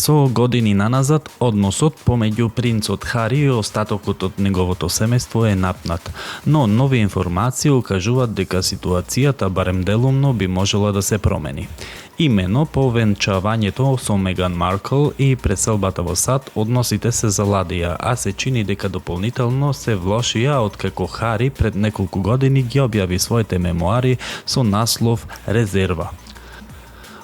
Со години наназад, односот помеѓу принцот Хари и остатокот од неговото семејство е напнат, но нови информации укажуваат дека ситуацијата барем делумно би можела да се промени. Имено по венчавањето со Меган Маркл и преселбата во САД односите се заладија, а се чини дека дополнително се влошија откако Хари пред неколку години ги објави своите мемоари со наслов Резерва.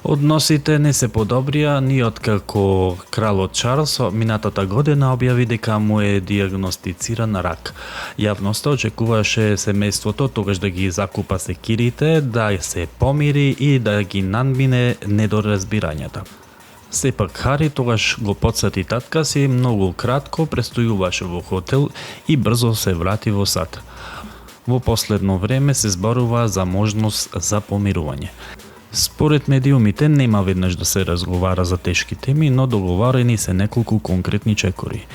Односите не се подобрија ни откако кралот Чарлс минатата година објави дека му е дијагностициран рак. Јавноста очекуваше семејството тогаш да ги закупа секирите, да се помири и да ги надмине недоразбирањата. Сепак Хари тогаш го потсети татка си, многу кратко престојуваше во хотел и брзо се врати во САД. Во последно време се зборува за можност за помирување. Според медиумите нема веднаш да се разговара за тешки теми, но договорени се неколку конкретни чекори.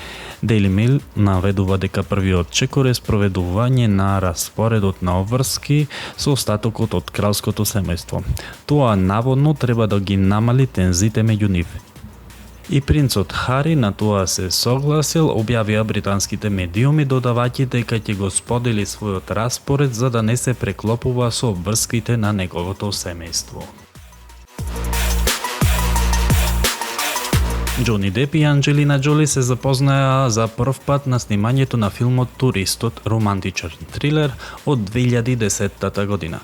Daily Mail наведува дека првиот чекор е спроведување на распоредот на обврски со остатокот од кралското семејство. Тоа наводно треба да ги намали тензите меѓу нив. И принцот Хари на тоа се согласил, објавија британските медиуми додавајќи дека ќе го сподели својот распоред за да не се преклопува со обврските на неговото семејство. Џони Деп и Анџелина Џоли се запознаја за прв пат на снимањето на филмот Туристот, романтичен трилер од 2010 година.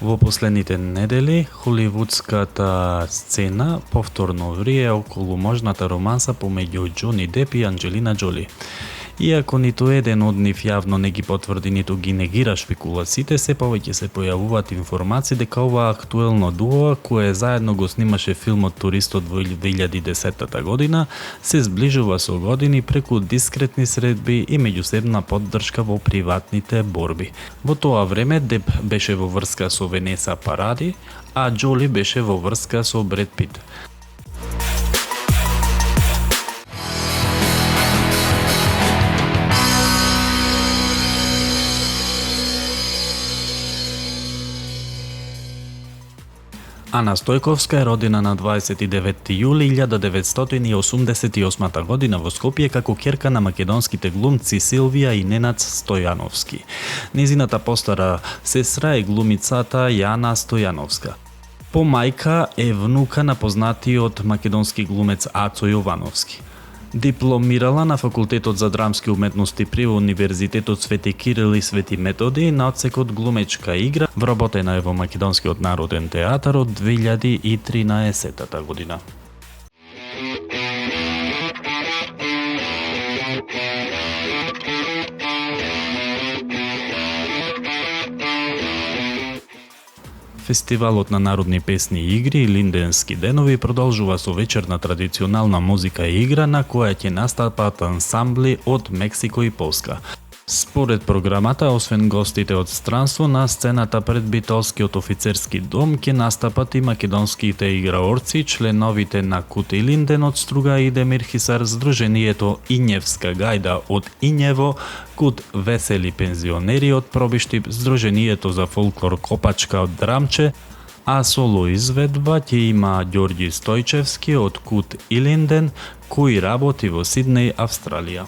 Во последните недели, холивудската сцена повторно врие околу можната романса помеѓу Џони Деп и Анџелина Џоли. Иако ниту еден од нив јавно не ги потврди ниту ги негира шпекулациите, се повеќе се појавуваат информации дека ова актуелно дуо, кое заедно го снимаше филмот Туристот во 2010 година, се зближува со години преку дискретни средби и меѓусебна поддршка во приватните борби. Во тоа време Деп беше во врска со Венеса Паради, а Џоли беше во врска со Бред Пит. Ана Стојковска е родена на 29 јули 1988 година во Скопје како ќерка на македонските глумци Силвија и Ненад Стојановски. Незината постара сестра е глумицата Јана Стојановска. По мајка е внука на познатиот македонски глумец Ацо Јовановски. Дипломирала на Факултетот за драмски уметности при Универзитетот Свети Кирил и Свети Методи на одсекот глумечка игра, вработена е во Македонскиот народен театар од 2013 година. Фестивалот на народни песни и игри Линденски денови продолжува со вечерна традиционална музика и игра на која ќе настапат ансамбли од Мексико и Полска. Според програмата, освен гостите од странство, на сцената пред Битолскиот офицерски дом ќе настапат и македонските играорци, членовите на Кут Илинден од Струга и Демир Хисар, Сдруженијето Ињевска гајда од Ињево, Кут Весели пензионери од Пробиштип, Сдруженијето за фолклор Копачка од Драмче, а соло изведба ќе има Ѓорѓи Стојчевски од Кут Илинден, кој работи во Сиднеј, Австралија.